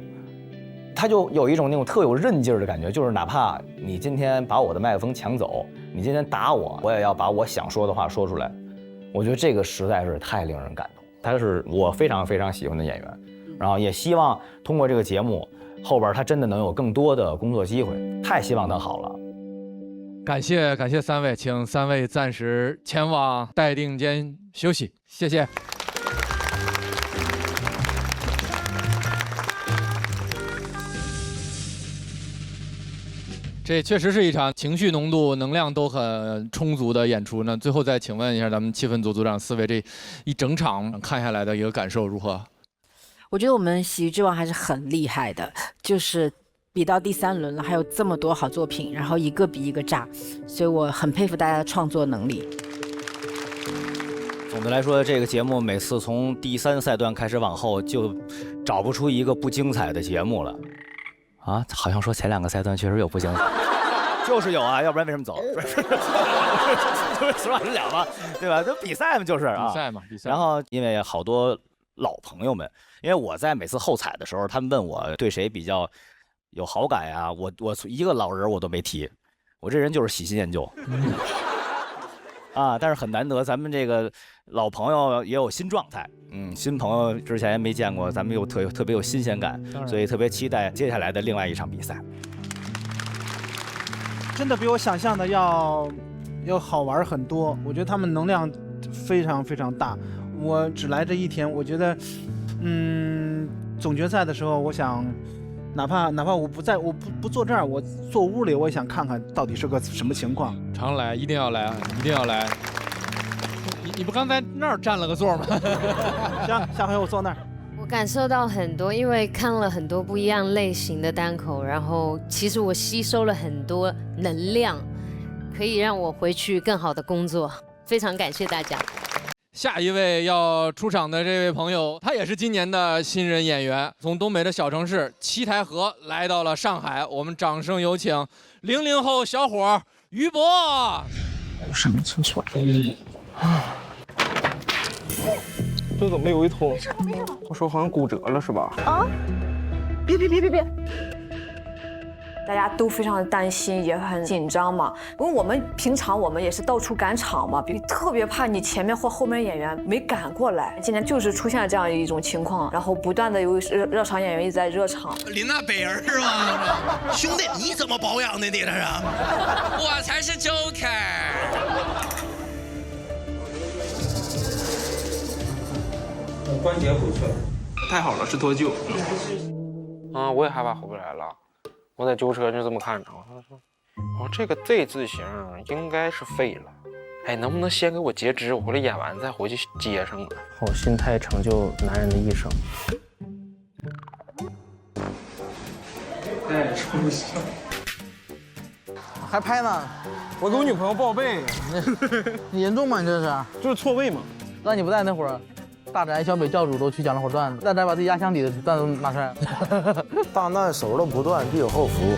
她就有一种那种特有韧劲儿的感觉，就是哪怕你今天把我的麦克风抢走，你今天打我，我也要把我想说的话说出来。我觉得这个实在是太令人感动。他是我非常非常喜欢的演员，然后也希望通过这个节目后边他真的能有更多的工作机会，太希望他好了。感谢三位，请三位暂时前往待定间休息，谢谢。这确实是一场情绪浓度、能量都很充足的演出。那最后再请问一下咱们气氛组组长四位，这一整场看下来的一个感受如何？我觉得我们喜剧之王还是很厉害的，就是比到第3轮了，还有这么多好作品，然后一个比一个炸，所以我很佩服大家的创作能力。总的来说，这个节目每次从第3赛段开始往后，就找不出一个不精彩的节目了。啊，好像说前2个赛段确实有不精彩，就是有啊，要不然为什么走？实话实讲吧，对吧？就比赛嘛，就是啊，比赛嘛，比赛。然后因为好多老朋友们，因为我在每次后采的时候，他们问我对谁比较有好感呀，我一个老人我都没提，我这人就是喜新厌旧。啊，但是很难得，咱们这个老朋友也有新状态，新朋友之前没见过，咱们又特别有新鲜感，所以特别期待接下来的另外一场比赛。真的比我想象的要好玩很多，我觉得他们能量非常非常大。我只来这1天，我觉得，总决赛的时候，我想，哪怕我不坐这儿，我坐屋里，我也想看看到底是个什么情况。常来，一定要来，一定要来。你不刚才那儿占了个座吗？行，下回我坐那儿。我感受到很多，因为看了很多不一样类型的单口，然后其实我吸收了很多能量，可以让我回去更好的工作。非常感谢大家。下一位要出场的这位朋友，他也是今年的新人演员，从东北的小城市七台河来到了上海。我们掌声有请00后小伙于博。我上个厕所。这怎么有一坨？我手好像骨折了是吧？啊！别！大家都非常的担心，也很紧张嘛。因为我们平常也是到处赶场嘛，特别怕你前面或后面演员没赶过来。今天就是出现了这样一种情况，然后不断的有热场演员一直在热场。林娜北儿是吧？兄弟，你怎么保养的你这是？我才是 Joker。关节回去了，太好了，是脱臼。我也害怕回不来了。我在揪车就这么看着，我说，这个 Z 字形应该是废了。哎，能不能先给我截肢？我回来演完再回去接上。好心态成就男人的一生。哎，不行。还拍呢？我给我女朋友报备。你严重吗？你这是？就是错位嘛。那你不在那会儿？大宅、小北教主都去讲了会儿段子，大宅把自己压箱底的段子都拿出来了。大难手了不断，必有后福。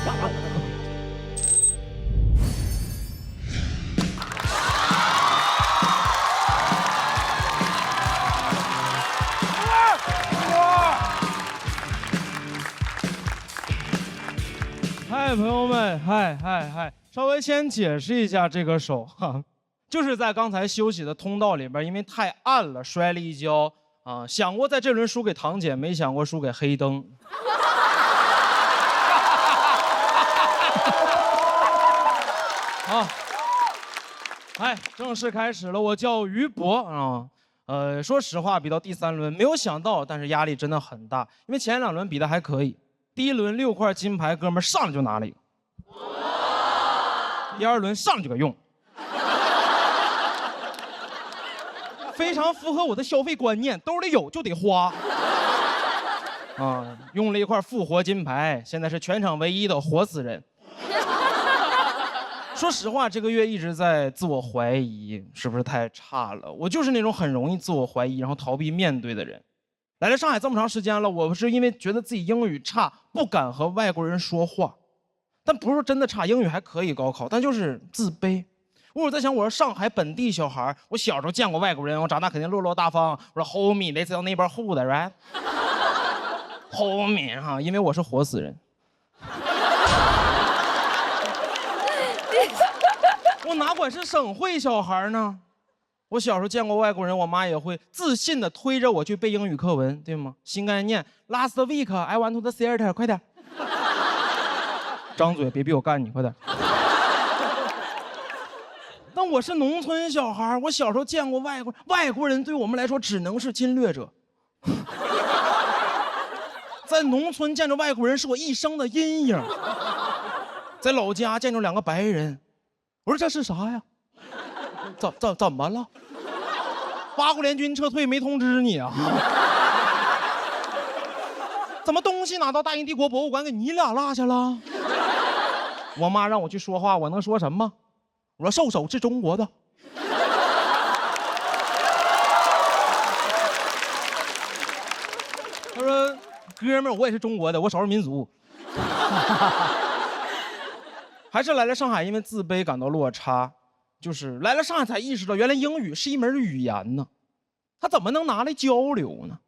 嗨，朋友们，嗨，稍微先解释一下这个手哈。就是在刚才休息的通道里边，因为太暗了，摔了一跤啊！想过在这轮输给堂姐，没想过输给黑灯。好，正式开始了。我叫于博啊，说实话，比到第3轮没有想到，但是压力真的很大，因为前2轮比的还可以。第1轮6块金牌，哥们儿上来就拿了一个。第2轮上来就给用。非常符合我的消费观念，兜里有就得花。用了一块复活金牌，现在是全场唯一的活死人。说实话，这个月一直在自我怀疑，是不是太差了？我就是那种很容易自我怀疑，然后逃避面对的人。来了上海这么长时间了，我是因为觉得自己英语差，不敢和外国人说话。但不是说真的差，英语还可以高考，但就是自卑。我在想，我是上海本地小孩，我小时候见过外国人，我长大肯定落落大方。我说 homie， 类似到那边 who 的 right？ homie 哈，因为我是活死人。我哪管是省会小孩呢？我小时候见过外国人，我妈也会自信的推着我去背英语课文，对吗？新概念 ，Last week I went to the theater， 快点，张嘴，别逼我干你，快点。但我是农村小孩，我小时候见过外国人，对我们来说只能是侵略者。在农村见着外国人是我一生的阴影。在老家见着2个白人，我说这是啥呀？怎么了？八国联军撤退没通知你啊？怎么东西拿到大英帝国博物馆给你俩落下了？我妈让我去说话，我能说什么？我说兽首是中国的。他说哥们儿，我也是中国的，我少数民族。还是来了上海，因为自卑感到落差，就是来了上海才意识到，原来英语是一门语言呢，他怎么能拿来交流呢？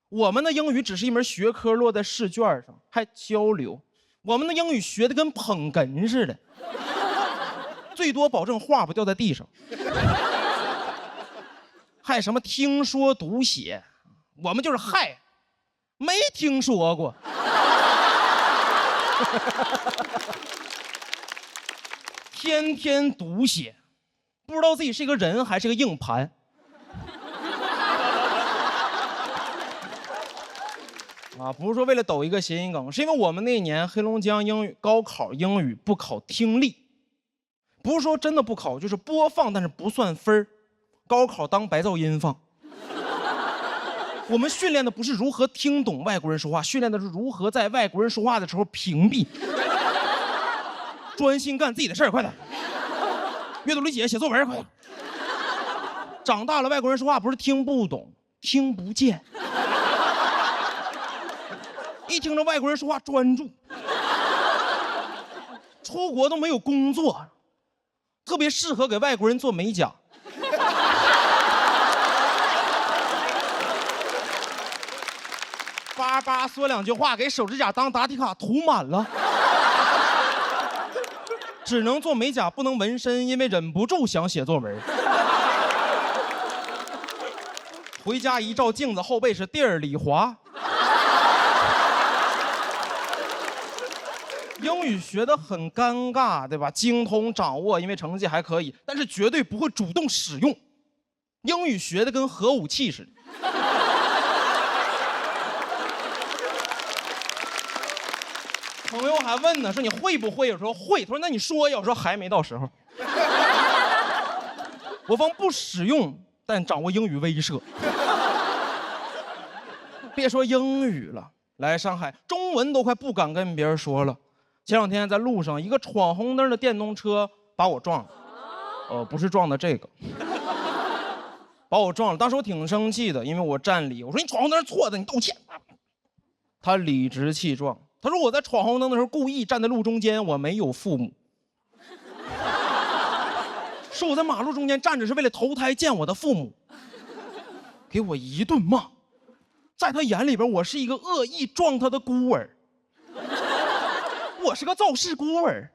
我们的英语只是一门学科，落在试卷上，还交流。我们的英语学的跟捧哏似的，最多保证话不掉在地上。还什么听说读写，我们就是嗨，没听说过。天天读写，不知道自己是一个人还是个硬盘。啊，不是说为了抖一个谐音梗，是因为我们那年黑龙江英语高考英语不考听力，不是说真的不考，就是播放但是不算分儿，高考当白噪音放。我们训练的不是如何听懂外国人说话，训练的是如何在外国人说话的时候屏蔽，专心干自己的事儿，快点。阅读理解，写作文，快点。长大了，外国人说话不是听不懂，听不见。一听着外国人说话专注，出国都没有工作，特别适合给外国人做美甲。叭叭说两句话，给手指甲当答题卡涂满了。只能做美甲，不能纹身，因为忍不住想写作文。回家一照镜子，后背是地儿里滑。英语学得很尴尬，对吧？精通掌握，因为成绩还可以，但是绝对不会主动使用。英语学得跟核武器似的。朋友还问呢，说你会不会？我说会。他说那你说呀。我说还没到时候。我方不使用，但掌握英语威慑。别说英语了，来上海中文都快不敢跟别人说了。前两天在路上，一个闯红灯的电动车把我撞了，不是撞的这个，把我撞了。当时我挺生气的，因为我占理，我说你闯红灯是错的，你道歉。他理直气壮，他说我在闯红灯的时候故意站在路中间，我没有父母，说我在马路中间站着是为了投胎见我的父母，给我一顿骂。在他眼里边，我是一个恶意撞他的孤儿。我是个肇事孤儿。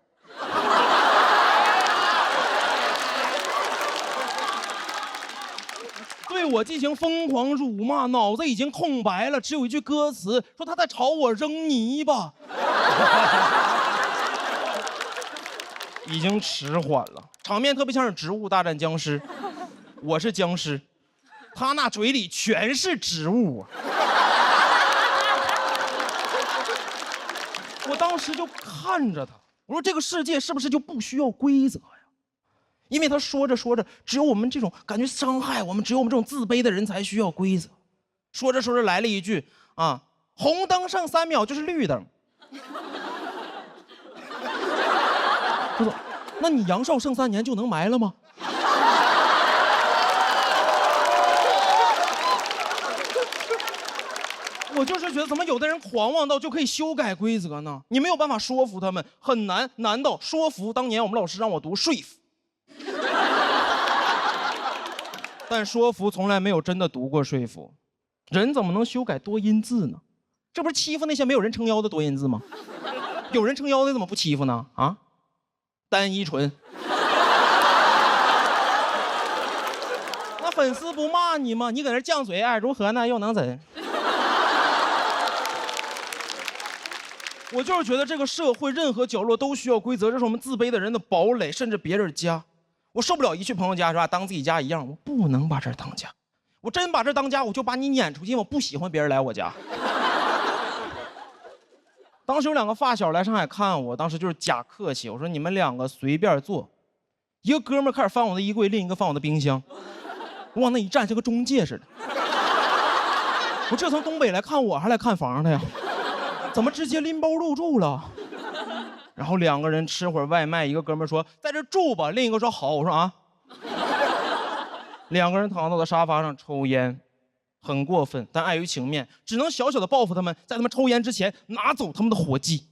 对我进行疯狂辱骂，脑子已经空白了，只有一句歌词说他在朝我扔泥巴。已经迟缓了，场面特别像是植物大战僵尸，我是僵尸，他那嘴里全是植物啊。我当时就看着他，我说这个世界是不是就不需要规则呀？因为他说着说着，只有我们这种感觉伤害我们，只有我们这种自卑的人才需要规则。说着说着来了一句啊，红灯剩3秒就是绿灯。他说，那你阳寿剩3年就能埋了吗？我就是觉得，怎么有的人狂妄到就可以修改规则呢？你没有办法说服他们，很难。难道说服？当年我们老师让我读说服，但说服从来没有真的读过说服。人怎么能修改多音字呢？这不是欺负那些没有人撑腰的多音字吗？有人撑腰的怎么不欺负呢？啊，单依纯。那粉丝不骂你吗？你搁那犟嘴，哎，如何呢？又能怎？我就是觉得这个社会任何角落都需要规则，这是我们自卑的人的堡垒，甚至别人家。我受不了一去朋友家是吧，当自己家一样，我不能把这儿当家。我真把这当家，我就把你撵出去，我不喜欢别人来我家。当时有2个发小来上海看我，当时就是假客气，我说你们2个随便坐。一个哥们儿开始翻我的衣柜，另一个翻我的冰箱，我往那一站，像个中介似的。我这从东北来看我，还来看房的呀？怎么直接拎包入住了？然后2个人吃会儿外卖，一个哥们说在这住吧，另一个说好，我说啊。2个人躺到了沙发上抽烟，很过分，但碍于情面，只能小小的报复他们，在他们抽烟之前拿走他们的火机。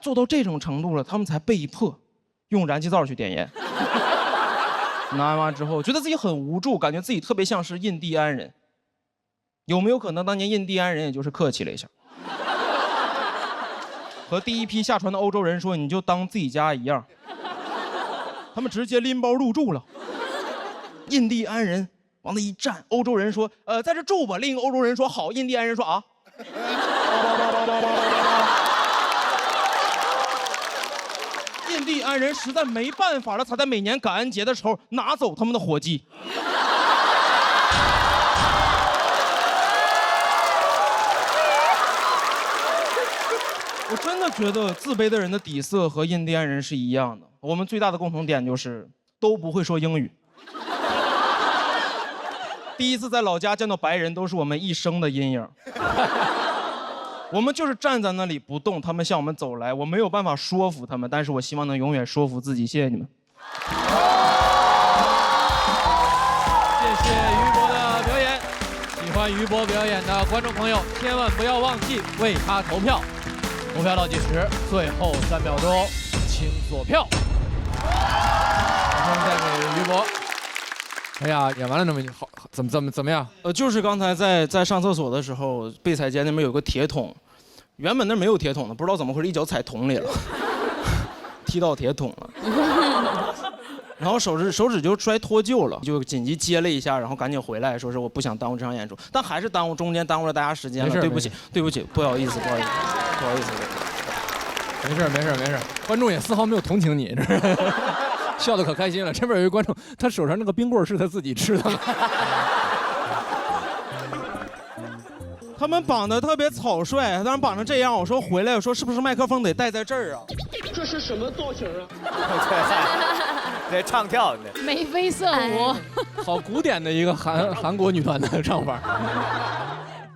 做到这种程度了，他们才被迫用燃气灶去点烟。拿完之后，觉得自己很无助，感觉自己特别像是印第安人。有没有可能当年印第安人也就是客气了一下，和第一批下船的欧洲人说你就当自己家一样？他们直接拎包入住了。印第安人往那一站，欧洲人说在这住吧，另一个欧洲人说好，印第安人说啊。印第安人实在没办法了，才在每年感恩节的时候拿走他们的火鸡。我真的觉得自卑的人的底色和印第安人是一样的，我们最大的共同点就是都不会说英语。第一次在老家见到白人，都是我们一生的阴影。我们就是站在那里不动，他们向我们走来，我没有办法说服他们，但是我希望能永远说服自己。谢谢你们。谢谢于博的表演，喜欢于博表演的观众朋友，千万不要忘记为他投票。投票倒计时，最后3秒钟，请锁票。掌声再给于博。哎呀，演完了那么好，怎么样？就是刚才在上厕所的时候，备采间那边有个铁桶，原本那没有铁桶的，不知道怎么回事，一脚踩桶里了，踢到铁桶了，然后手指就摔脱臼了，就紧急接了一下，然后赶紧回来，说是我不想耽误这场演出，但还是中间耽误了大家时间了，对不起，不好意思。没事，观众也丝毫没有同情你，这是。笑得可开心了。这边有一个观众，他手上那个冰棍是他自己吃的吗？他们绑得特别草率，当然绑成这样。我说回来，我说是不是麦克风得戴在这儿啊？这是什么造型啊？对，唱跳的眉飞色舞，好古典的一个韩国女团的唱法。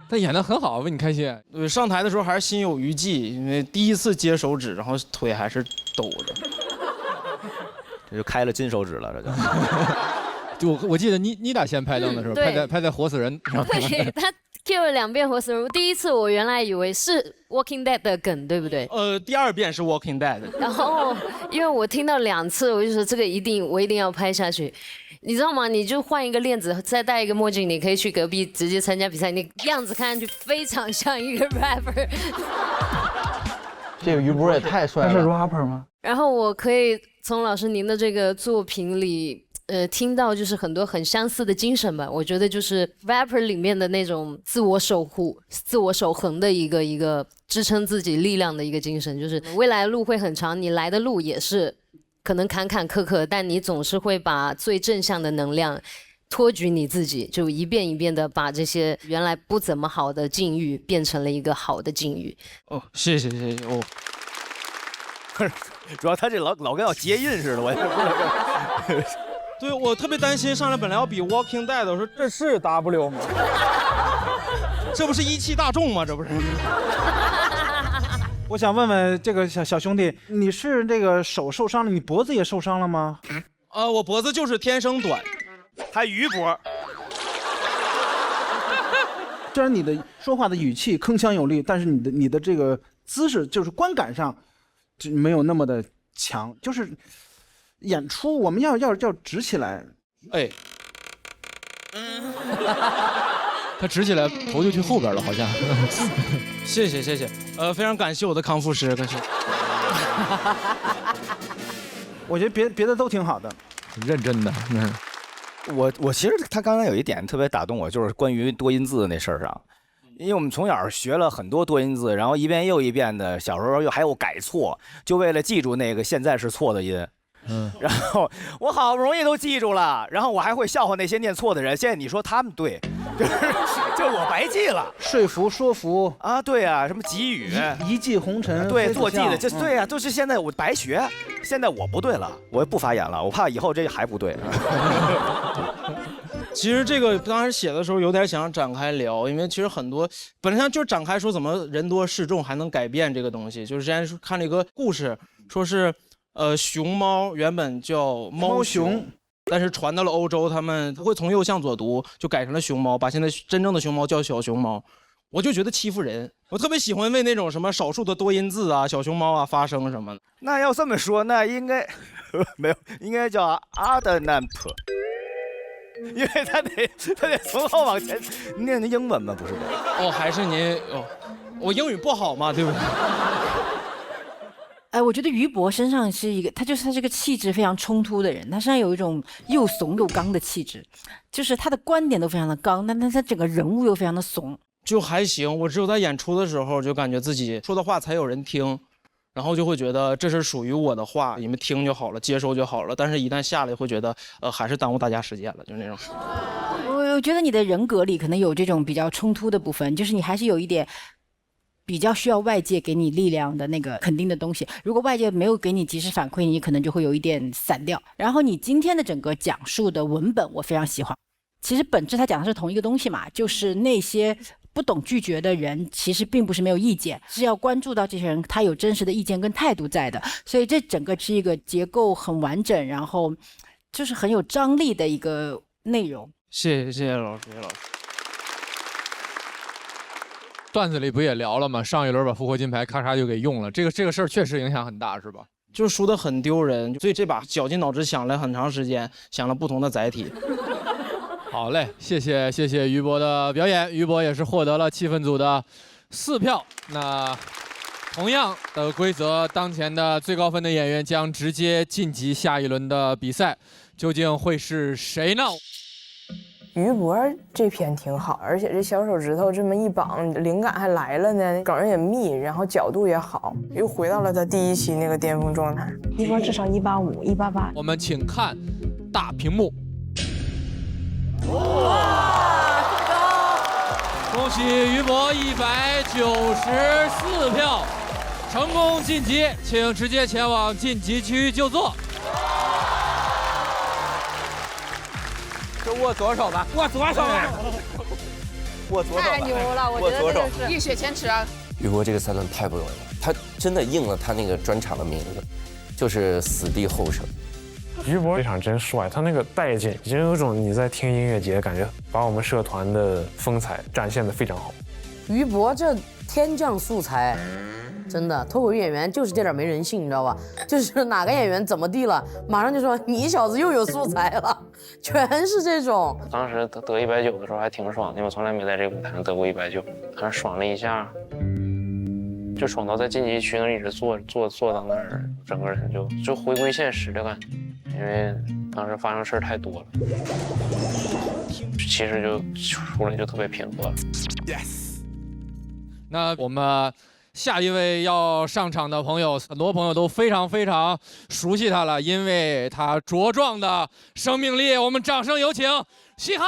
他演得很好，为你开心。对，上台的时候还是心有余悸，因为第一次接手指，然后腿还是抖着。这就开了金手指了，这就。我记得你俩先拍灯的时候，拍在活死人上。对，他 Q 了2遍活死人。第一次我原来以为是 Walking Dead 的梗，对不对？第2遍是 Walking Dead。然后因为我听到2次，我就说这个我一定要拍下去。你知道吗？你就换一个链子，再戴一个墨镜，你可以去隔壁直接参加比赛，你样子看上去非常像一个 rapper。这个于博也太帅了。他是 rapper 吗？然后我可以从老师您的这个作品里，听到就是很多很相似的精神吧。我觉得就是 rapper 里面的那种自我守护、自我守恒的一个支撑自己力量的一个精神，就是未来路会很长，你来的路也是可能坎坎坷坷，但你总是会把最正向的能量托举你自己，就一遍一遍的把这些原来不怎么好的境遇变成了一个好的境遇。哦，谢谢哦。主要他这老跟要结印似的，我也不知道。对，我特别担心上来本来要比 Walking Dead， 我说这是 W 吗？这不是一汽大众吗？这不是。我想问问这个小兄弟，你是这个手受伤了，你脖子也受伤了吗？我脖子就是天生短，还鱼脖。虽然你的说话的语气铿锵有力，但是你的这个姿势就是观感上就没有那么的强，就是演出我们要直起来。哎，他直起来头就去后边了，好像。谢谢，非常感谢我的康复师，感谢。我觉得别的都挺好的，认真的。我其实他刚才有一点特别打动我，就是关于多音字那事儿上，因为我们从小学了很多多音字，然后一遍又一遍的，小时候还有改错，就为了记住那个现在是错的音。然后我好不容易都记住了，然后我还会笑话那些念错的人。现在你说他们对，就我白记了。说服啊，对啊，什么给予一骑红尘，对，做记的，对啊，就是现在我白学，现在我不对了，我不发言了，我怕以后这还不对。其实这个当时写的时候有点想展开聊，因为其实很多本来想就展开说怎么人多势众还能改变这个东西。就是之前看了一个故事，说是熊猫原本叫猫熊，但是传到了欧洲，他们不会从右向左读，就改成了熊猫，把现在真正的熊猫叫小熊猫。我就觉得欺负人，我特别喜欢为那种什么少数的多音字啊、小熊猫啊发声什么的。那要这么说，那应该没有，应该叫阿德南普。因为他得从后往前念的英文嘛，不是吗？哦，还是您哦，我英语不好嘛，对不对？哎，我觉得于博身上是一个，他是个气质非常冲突的人，他身上有一种又怂又刚的气质，就是他的观点都非常的刚，但他整个人物又非常的怂。就还行，我只有在演出的时候就感觉自己说的话才有人听，然后就会觉得这是属于我的话，你们听就好了，接收就好了。但是一旦下来会觉得，还是耽误大家时间了，就那种。我觉得你的人格里可能有这种比较冲突的部分，就是你还是有一点比较需要外界给你力量的那个肯定的东西。如果外界没有给你及时反馈，你可能就会有一点散掉。然后你今天的整个讲述的文本我非常喜欢。其实本质它讲的是同一个东西嘛，就是那些不懂拒绝的人其实并不是没有意见，是要关注到这些人他有真实的意见跟态度在的。所以这整个是一个结构很完整，然后就是很有张力的一个内容。谢谢老师，谢谢老师。段子里不也聊了吗？上一轮把复活金牌咔嚓就给用了，这个事儿确实影响很大，是吧？就输得很丢人，所以这把绞尽脑汁想了很长时间，想了不同的载体。好嘞，谢谢于博的表演，于博也是获得了气氛组的4票。那同样的规则，当前的最高分的演员将直接晋级下一轮的比赛，究竟会是谁呢？于博这篇挺好，而且这小手指头这么一绑，灵感还来了呢，梗也密，然后角度也好，又回到了他第一期那个巅峰状态。于博至少185、188。我们请看大屏幕。哇，这么高！恭喜于博194票，成功晋级，请直接前往晋级区就座。就握左手吧，握左手吧，握左手吧。太牛了，我觉得这就是一雪前耻啊！于博这个赛段太不容易了，他真的应了他那个专场的名字，就是死地后生。于博这场真帅，他那个带劲，已经有种你在听音乐节的感觉，把我们社团的风采展现得非常好。于博这天降素材，真的脱口秀演员就是这点没人性，你知道吧？就是哪个演员怎么地了，马上就说你小子又有素材了，全是这种。当时得190的时候还挺爽的，因为我从来没在这个舞台上得过190，但是爽了一下，就爽到在晋级区那一直坐到那儿，整个人就回归现实的感觉，因为当时发生事儿太多了，其实就出来就特别平和了。Yes。那我们下一位要上场的朋友，很多朋友都非常熟悉他了，因为他茁壮的生命力。我们掌声有请嘻哈。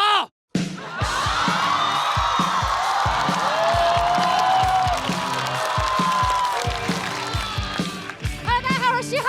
Hello， 大家好，我是嘻哈。